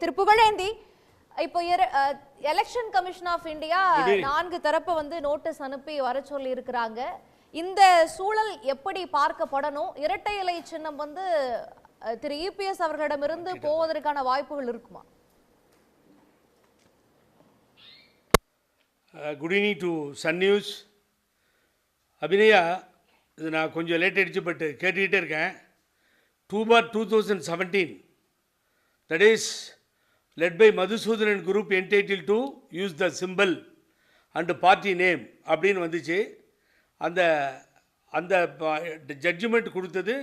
திரு புகழேந்தி, இப்போ election Commission of India 4 தரப்பு வந்து நோட்டீஸ் அனுப்பி வர சொல்லி இருக்கிறாங்க. இந்த சூழல் எப்படி பார்க்கப்படணும்? இரட்டை இலை சின்னம் வந்து திரு இபிஎஸ் அவர்களிடமிருந்து போவதற்கான வாய்ப்புகள் இருக்குமா? Good evening to Sun News. Abhinaya, இது நான் கொஞ்சம் லேட் ஆகிடுச்சு, பட் கேட்டுக்கிட்டே இருக்கேன். 2/2017, that is led by Madhusudanan group entitled to use the symbol and party name அப்படின்னு வந்துச்சு. அந்த அந்த ஜட்ஜ்மெண்ட் கொடுத்தது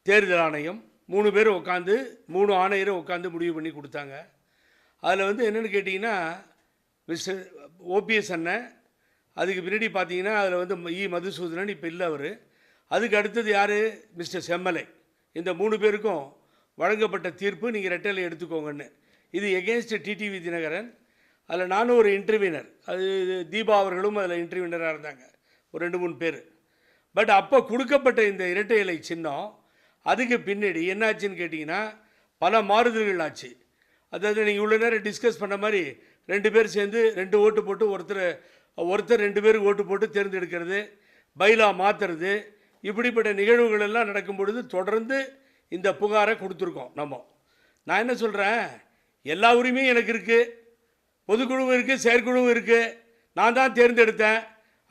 தேர்தல் ஆணையம். 3 பேர் உட்காந்து 3 ஆணையரை உட்காந்து முடிவு பண்ணி கொடுத்தாங்க. அதில் வந்து என்னென்னு கேட்டிங்கன்னா, மிஸ்டர் ஓபிஎஸ் அண்ணன், அதுக்கு பின்னாடி பார்த்தீங்கன்னா அதில் வந்து மதுசூதனன் இப்போ இல்லை அவர். அதுக்கு அடுத்தது யார்? மிஸ்டர் செம்மலை. இந்த 3 பேருக்கும் வழங்கப்பட்ட தீர்ப்பு நீங்கள் ரெட்டலை எடுத்துக்கோங்கன்னு. இது எகென்ஸ்ட் டிடிவி தினகரன். அதில் நானும் ஒரு இன்டர்வியூனர், அது தீபா அவர்களும் அதில் இன்டர்வியூனராக இருந்தாங்க, ஒரு 2-3 பேர். பட் அப்போ கொடுக்கப்பட்ட இந்த இரட்டை இலை சின்னம் அதுக்கு பின்னாடி என்னாச்சுன்னு கேட்டிங்கன்னா பல மாறுதல்கள் ஆச்சு. அதாவது நீங்கள் இவ்வளோ நேரம் டிஸ்கஸ் பண்ண மாதிரி 2 பேர் சேர்ந்து 2 ஓட்டு போட்டு ஒருத்தர் 2 பேருக்கு ஓட்டு போட்டு தேர்ந்தெடுக்கிறது, பைலா மாற்றுறது, இப்படிப்பட்ட நிகழ்வுகள் எல்லாம் நடக்கும் பொழுது தொடர்ந்து இந்த புகாரை கொடுத்துருக்கோம் நம்ம. நான் என்ன சொல்கிறேன், எல்லா உரிமையும் எனக்கு இருக்குது, பொதுக்குழுவும் இருக்குது, செயற்குழுவும் இருக்குது, நான் தான் தேர்ந்தெடுத்தேன்,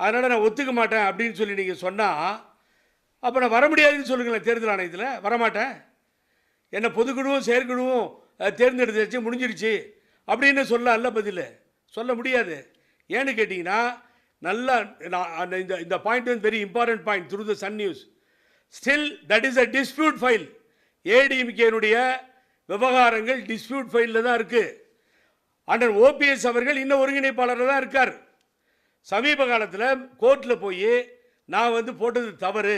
அதனால் நான் ஒத்துக்க மாட்டேன் அப்படின்னு சொல்லி நீங்கள் சொன்னால், அப்போ நான் வர முடியாதுன்னு சொல்லுங்களேன். தேர்தல் ஆணையத்தில் வரமாட்டேன், என்னை பொதுக்குழுவும் செயற்குழுவும் தேர்ந்தெடுத்து முடிஞ்சிருச்சு அப்படின்னு சொல்ல பதில் சொல்ல முடியாது. ஏன்னு கேட்டிங்கன்னா, நல்லா இந்த பாயிண்ட் வந்து very important point through the Sun News. Still that is a dispute file. ஏடிஎம்கேனுடைய விவகாரங்கள் டிஸ்பியூட் ஃபைலில் தான் இருக்குது. அண்டர் ஓபிஎஸ் அவர்கள் இன்னும் ஒருங்கிணைப்பாளராக தான் இருக்கார். சமீப காலத்தில் கோர்ட்டில் போய் நான் வந்து போட்டது தவறு,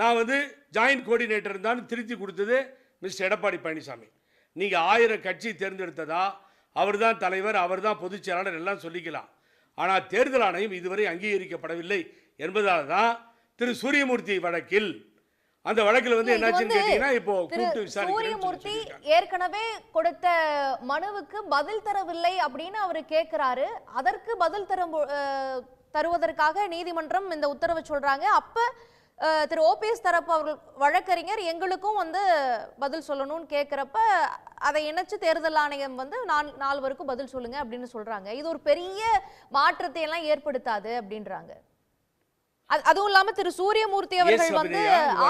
நான் வந்து ஜாயின்ட் கோஆர்டினேட்டர் தான் திருத்தி கொடுத்தது மிஸ்டர் எடப்பாடி பழனிசாமி. நீங்கள் 1000 கட்சி தேர்ந்தெடுத்ததா, அவர் தான் தலைவர், அவர் தான் பொதுச் செயலாளர் எல்லாம் சொல்லிக்கலாம். ஆனால் தேர்தல் ஆணையம் இதுவரை அங்கீகரிக்கப்படவில்லை என்பதால் தான் திரு சூரியமூர்த்தி வழக்கில், அந்த வழக்கில் வந்து என்னாச்சுன்னு கேட்டீங்கன்னா, இப்போ கூட்டு விசாரிக்க சூரியமூர்த்தி ஏற்கனவே கொடுத்த மனுவுக்கு பதில் தரவில்லை அப்படின்னு அவர் கேட்கிறாரு. அதற்கு பதில் தருவதற்காக நீதிமன்றம் இந்த உத்தரவு சொல்றாங்க. அப்ப திரு ஓபிஎஸ் தரப்பு அவர்கள் வழக்கறிஞர் எங்களுக்கும் வந்து பதில் சொல்லணும்னு கேட்கிறப்ப அதை இணைச்சு தேர்தல் ஆணையம் வந்து 4 பதில் சொல்லுங்க அப்படின்னு சொல்றாங்க. இது ஒரு பெரிய மாற்றத்தை எல்லாம் ஏற்படுத்தாது அப்படின்றாங்க. அதுவும் இல்லாம திரு சூரியமூர்த்தி அவர்கள் வந்து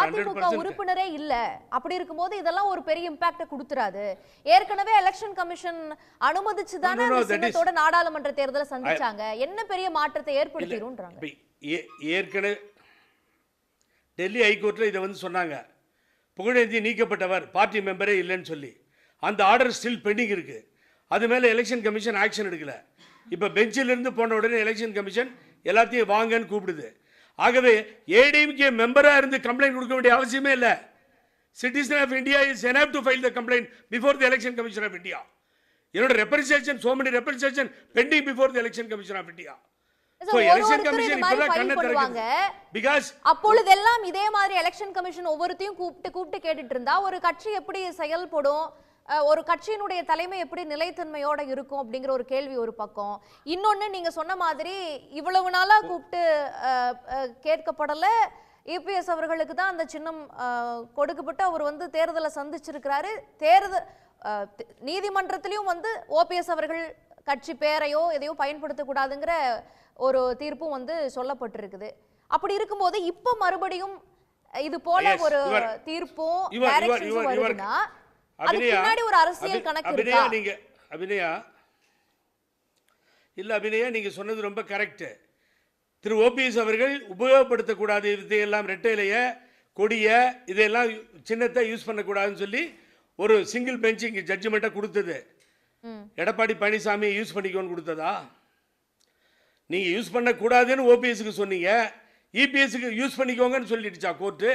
அதிமுக உறுப்பினரே இல்ல. அப்படி இருக்கும்போது இதெல்லாம் ஒரு பெரிய இம்பாக்ட் கொடுத்துறாது. ஏற்கனவே எலெக்ஷன் கமிஷன் அனுமதிச்சுதானே சின்னத்தோட நாடாளுமன்ற தேர்தலை சந்திச்சாங்க. என்ன பெரிய மாற்றத்தை ஏற்படுத்திடும்ன்றாங்க. ஏற்கனவே டெல்லி ஹைகோர்ட்டில் இதை வந்து சொன்னாங்க, புகழேந்தி நீக்கப்பட்டவர், பார்ட்டி மெம்பரே இல்லைன்னு சொல்லி. அந்த ஆர்டர் ஸ்டில் பெண்டிங் இருக்குது. அது மேலே எலெக்ஷன் கமிஷன் ஆக்ஷன் எடுக்கலை. இப்போ பெஞ்சிலிருந்து போன உடனே எலெக்ஷன் கமிஷன் எல்லாத்தையும் வாங்கன்னு கூப்பிடுது. ஆகவே ஏடிஎம்கே மெம்பராக இருந்து கம்ப்ளைண்ட் கொடுக்க வேண்டிய அவசியமே இல்லை. Citizen of India is enough to file the complaint before the Election Commission of India. என்னோட representation, so many representation pending before the Election Commission of India. அப்பொழுதெல்லாம் இதே மாதிரி எலெக்ஷன் கமிஷன் ஒவ்வொருத்தையும் கூப்பிட்டு கேட்டுட்டு இருந்தா ஒரு கட்சி எப்படி செயல்படும், ஒரு கட்சியினுடைய தலைமை எப்படி நிலைத்தன்மையோட இருக்கும் அப்படிங்கிற ஒரு கேள்வி ஒரு பக்கம். இன்னொன்னு, நீங்க சொன்ன மாதிரி இவ்வளவு நாளா கூப்பிட்டு கேட்கப்படல. இபிஎஸ் அவர்களுக்கு தான் அந்த சின்னம் கொடுக்கப்பட்டு அவர் வந்து தேர்தலை சந்திச்சிருக்கிறாரு. நீதிமன்றத்திலையும் வந்து ஓபிஎஸ் அவர்கள் கட்சி பேரையோ எதையோ பயன்படுத்தக்கூடாதுங்கிற ஒரு தீர்ப்பும் வந்து சொல்லப்பட்டிருக்குது. அப்படி இருக்கும்போது இப்ப மறுபடியும் இது போல ஒரு தீர்ப்பும் டைரக்ஷன்ஸும் வருதுன்னா அதுக்கு பின்னாடி ஒரு அரசியல் கணக்கு இருக்கா? அபிநயா, நீங்க சொன்னது ரொம்ப கரெக்ட். திரு ஓபிஎஸ் அவர்கள் உபயோகப்படுத்தக்கூடாது, இதையெல்லாம் ரெட்டை இலைய, கொடிய, இதெல்லாம் சின்னத்தை யூஸ் பண்ணக்கூடாதுன்னு சொல்லி ஒரு சிங்கிள் பெஞ்சிங் ஜட்ஜ்மெண்ட்டை கொடுத்தது. எடப்பாடி பழனிசாமி யூஸ் பண்ணிக்கோன்னு கொடுத்ததா? நீங்கள் யூஸ் பண்ணக்கூடாதுன்னு ஓபிஎஸ்க்கு சொன்னீங்க, இபிஎஸ்க்கு யூஸ் பண்ணிக்கோங்கன்னு சொல்லிடுச்சா கோர்ட்டு?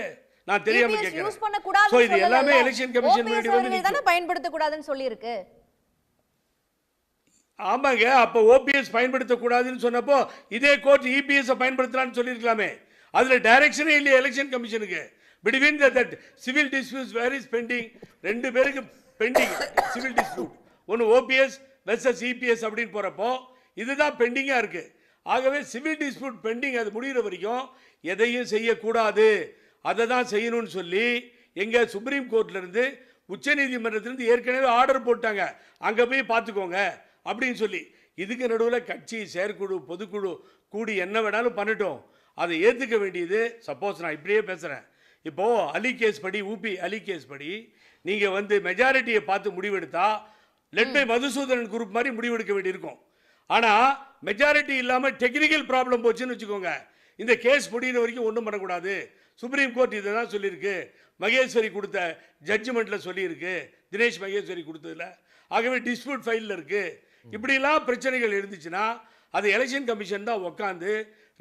நான் தெரியாம கேட்கிறேன். சோ இது எல்லாமே எலெக்ஷன் கமிஷன் முன்னாடி வந்து தான பயன்படுத்தக்கூடாதுன்னு சொல்லி இருக்கு. ஆமாங்க, அப்ப ஓபிஎஸ் பயன்படுத்தக்கூடாதுன்னு சொன்னப்போ இதே கோர்ட் இபிஎஸ் பயன்படுத்தலாம்னு சொல்லியிருக்கலாமே. அதுல டைரக்ஷனே இல்லையே எலெக்ஷன் கமிஷனுக்கு. Between that civil disputes where is pending. 2 பேருக்கு பெண்டிங் சிவில் டிஸ்பியூட், ஒன்று ஓபிஎஸ் வெர்சஸ் இபிஎஸ் அப்படின்னு போகிறப்போ இதுதான் பெண்டிங்காக இருக்குது. ஆகவே சிவில் டிஸ்பியூட் பெண்டிங் அது முடிகிற வரைக்கும் எதையும் செய்யக்கூடாது, அதை தான் செய்யணும்னு சொல்லி எங்கள் சுப்ரீம் கோர்ட்லேருந்து உச்சநீதிமன்றத்திலேருந்து ஏற்கனவே ஆர்டர் போட்டாங்க, அங்கே போய் பார்த்துக்கோங்க அப்படின்னு சொல்லி. இதுக்கு நடுவில் கட்சி செயற்குழு பொதுக்குழு கூடி என்ன வேணாலும் பண்ணட்டும், அதை ஏற்றுக்க வேண்டியது. சப்போஸ் நான் இப்படியே பேசுகிறேன், இப்போது அலி கேஸ் படி, ஊபி அலி கேஸ் படி நீங்கள் வந்து மெஜாரிட்டியை பார்த்து முடிவெடுத்தா லெட் பை மதுசூதனன் குரூப் மாதிரி முடிவெடுக்க வேண்டியிருக்கும். ஆனால் மெஜாரிட்டி இல்லாமல் டெக்னிக்கல் ப்ராப்ளம் போச்சுன்னு வச்சுக்கோங்க, இந்த கேஸ் முடிகிற வரைக்கும் ஒன்றும் பண்ணக்கூடாது. சுப்ரீம் கோர்ட் இதை தான் சொல்லியிருக்கு, மகேஸ்வரி கொடுத்த ஜட்ஜ்மெண்ட்டில் சொல்லியிருக்கு, தினேஷ் மகேஸ்வரி கொடுத்ததில். ஆகவே டிஸ்பியூட் ஃபைலில் இருக்குது. இப்படிலாம் பிரச்சனைகள் இருந்துச்சுன்னா அது எலெக்ஷன் கமிஷன் தான் உட்காந்து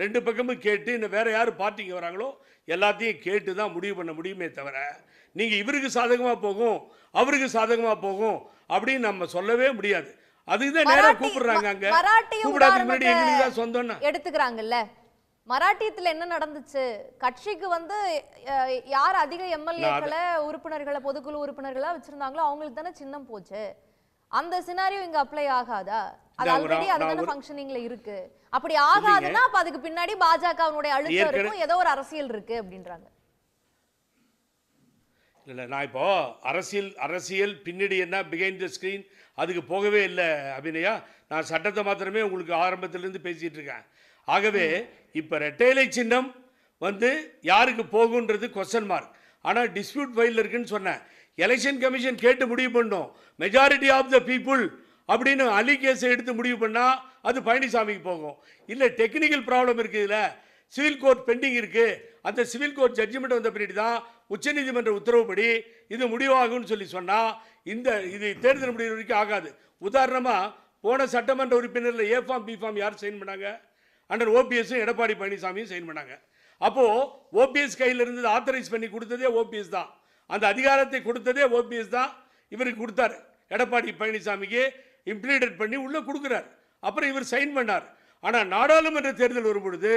ரெண்டு பக்கமும் கேட்டு, இன்னும் வேறு யார் பார்ட்டிங்க வராங்களோ எல்லாத்தையும் கேட்டு தான் முடிவு பண்ண முடியுமே தவிர, நீங்கள் இவருக்கு சாதகமாக போகும் அவருக்கு சாதகமாக போகும் அப்படின்னு நம்ம சொல்லவே முடியாது. அதுக்கு தான் நேராக கூப்பிடுறாங்க. அங்கே கூப்பிடாதுக்கு முன்னாடி எங்களுக்கு தான் சொந்தம்னா எடுத்துக்கிறாங்கல்ல. மராட்டியத்தில் என்ன நடந்துச்சு? கட்சிக்கு வந்து யார் அதிக எம்எல்ஏக்களை உறுப்பினர்களை பொதுக்குழு உறுப்பினர்களா வச்சிருந்தாங்களோ அவங்களுக்கு தானே சின்னம் போச்சு. அந்த சினாரியோ இங்க அப்ளை ஆகாதா? அது ஆல்ரெடி அதுதான ஃபங்க்ஷனிங்ல இருக்கு. அப்படி ஆகாதுன்னா அப்ப அதுக்கு பின்னாடி பாஜகவினுடைய அழுத்தம் இருக்கும், ஏதோ ஒரு அரசியல் இருக்கு அப்படின்றாங்க. இல்லை, நான் இப்போ அரசியல் பின்னாடி என்ன பிஹைண்ட் த ஸ்க்ரீன் அதுக்கு போகவே இல்லை அபிநயா. நான் சட்டத்தை மாத்திரமே உங்களுக்கு ஆரம்பத்திலிருந்து பேசிட்டு இருக்கேன். ஆகவே இப்போ ரெட்டைலை சின்னம் வந்து யாருக்கு போகுன்றது கொஸ்டின் மார்க். ஆனால் டிஸ்பியூட் ஃபைல் இருக்குன்னு சொன்னேன். எலெக்ஷன் கமிஷன் கேட்டு முடிவு பண்ணோம், மெஜாரிட்டி ஆஃப் த பீப்புள் அப்படின்னு அலி கேஸை எடுத்து முடிவு பண்ணால் அது பழனிசாமிக்கு போகும். இல்லை டெக்னிக்கல் ப்ராப்ளம் இருக்குது, இதில் சிவில் கோர்ட் பெண்டிங் இருக்குது, அந்த சிவில் கோர்ட் ஜட்ஜ்மெண்ட் வந்த பின்னாடி தான் உச்சநீதிமன்ற உத்தரவுப்படி இது முடிவாகும்னு சொல்லி சொன்னால் இது தேர்தல் முடிவு வரைக்கும் ஆகாது. உதாரணமாக போன சட்டமன்ற உறுப்பினரில் ஏ ஃபார்ம் பி ஃபார்ம் யார் சைன் பண்ணாங்க? அண்டர் ஓபிஎஸும் எடப்பாடி பழனிசாமியும் சைன் பண்ணாங்க. அப்போது ஓபிஎஸ் கையில் இருந்தது ஆத்தரைஸ் பண்ணி கொடுத்ததே ஓபிஎஸ் தான், அந்த அதிகாரத்தை கொடுத்ததே ஓபிஎஸ் தான். இவருக்கு கொடுத்தாரு, எடப்பாடி பழனிசாமிக்கு இம்ப்ளீடட் பண்ணி உள்ளே கொடுக்குறார். அப்புறம் இவர் சைன் பண்ணார். ஆனால் நாடாளுமன்ற தேர்தல் வரும்பொழுது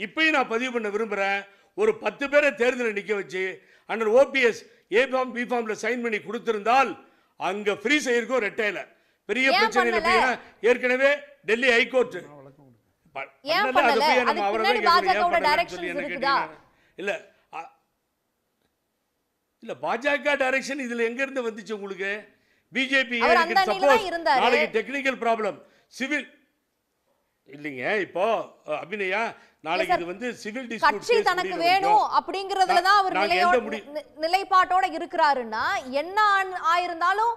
இப்பயும் நான் பதிவு பண்ண விரும்புகிறேன், ஒரு 10 பேரை தேர்தலில் நிற்க வச்சு under OPS A form B ஃபார்மில் சைன் பண்ணி கொடுத்திருந்தால் அங்கே ஃப்ரீ செய்யிருக்கும் ரெட்டையில் பெரிய பிரச்சனை. ஏற்கனவே டெல்லி ஹைகோர்ட் இல்ல பாஜக டைரக்ஷன் இதுல எங்க இருந்து வந்துச்சு உங்களுக்கு? பிஜேபி நாளைக்கு டெக்னிக்கல் ப்ராப்ளம் சிவில் இல்லைங்க. இப்போ அபிநயா நாளைக்கு இது வந்து சிவில் டிஸ்பியூட் கட்சி தனக்கு வேணும் அப்படிங்கறதுல தான் அவர் நிலைப்பாட்டோட இருக்கிறாருன்னா என்ன ஆயிருந்தாலும்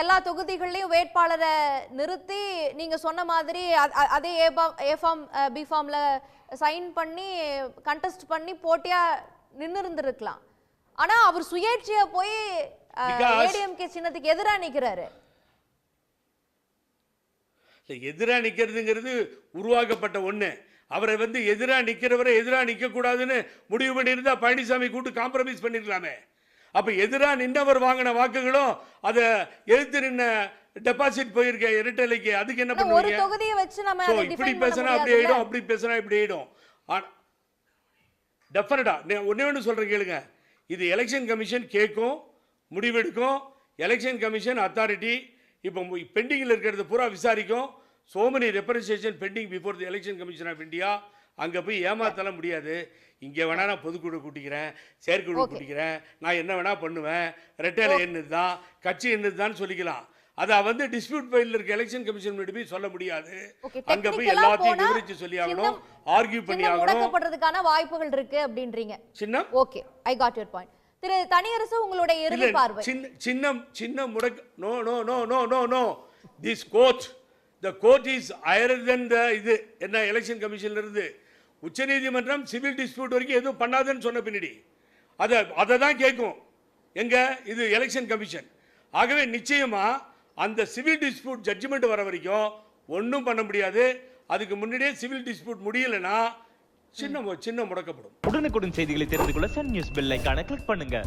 எல்லா தொகுதிகள்லயும் வேட்பாளரை நிறுத்தி நீங்க சொன்ன மாதிரி அதே ஏ ஃபார்ம் பி ஃபார்ம்ல சைன் பண்ணி கண்டெஸ்ட் பண்ணி போட்டியா நின்னு இருந்திருக்கலாம். ஆனா அவர் சுயேட்சையா போய் ஏடிஎம்கே சின்னத்துக்கு எதிரா நிக்கிறாரு. எதிரா நிக்கிறதுங்கிறது உருவாக்கப்பட்ட ஒண்ணு. அவரை வந்து எதிரா நிக்கிறவரை எதிரா நிக்க கூடாதுன்னு முடிவு பண்ணியிருந்தா பழனிசாமி கூட்டு காம்ப்ரமைஸ் பண்ணிருக்கலாமே. அப்ப எதிரா நின்றவர் வாங்கின வாக்குகளும் அதை எதிர்த்து நின்ன டெபாசிட் போயிருக்க இரட்டைலைக்கு, அதுக்கு என்ன பண்ணுவீங்க? ஒரு தொகுதியை வச்சு நம்ம இப்படி பேசினா அப்படி ஆயிடும், அப்படி பேசினா இப்படி ஆயிடும். டெஃபினட்டா ஒண்ணு சொல்றேன் கேளுங்க, இது எலெக்ஷன் கமிஷன் கேட்கும், முடிவெடுக்கும். எலெக்ஷன் கமிஷன் அத்தாரிட்டி இப்போ பெண்டிங்கில் இருக்கிறது பூரா விசாரிக்கும். so many representation pending before the election commission of India. அங்கே போய் ஏமாத்தலாம் முடியாது. இங்கே வேணா நான் பொதுக்குழு கூட்டிக்கிறேன், செயற்குழு கூட்டிக்கிறேன், நான் என்ன வேணா பண்ணுவேன், ரெட்டையில என்னது தான் கட்சி என்னது தான் சொல்லிக்கலாம். அதை வந்து டிஸ்பியூட் ஃபைலில் இருக்க எலெக்ஷன் கமிஷன் முன்னாடி போய் சொல்ல முடியாது. அங்கே போய் எல்லாத்தையும் விவரிச்சு சொல்லி ஆகணும், ஆர்கியூ பண்ணி ஆகணும். முடக்கப்படுறதுக்கான வாய்ப்புகள் இருக்கு அப்படின்றீங்க. சின்னம் okay, I got your point. Thiru Thaniyarasu, உங்களுடைய இறுதி பார்வை. சின்னம் முடக்க no no no no no no this court the court is higher than the இது என்ன எலெக்ஷன் கமிஷன்ல இருந்து உச்சநீதிமன்றம் சிவில் டிஸ்பியூட் வரைக்கும் எதுவும் பண்ணாதுன்னு சொன்ன பின்னாடி அதை தான் கேட்கும் எங்க இது எலெக்ஷன் கமிஷன். ஆகவே நிச்சயமா அந்த சிவில் டிஸ்பியூட் ஜட்ஜ்மெண்ட் வர வரைக்கும் ஒன்றும் பண்ண முடியாது. அதுக்கு முன்னாடியே சிவில் டிஸ்பியூட் முடியலைன்னா சின்ன முடக்கப்படும். உடனுக்குடன் செய்திகளை தெரிந்து கொள்ள சன் நியூஸ் பெல் ஐகானை கிளிக் பண்ணுங்க.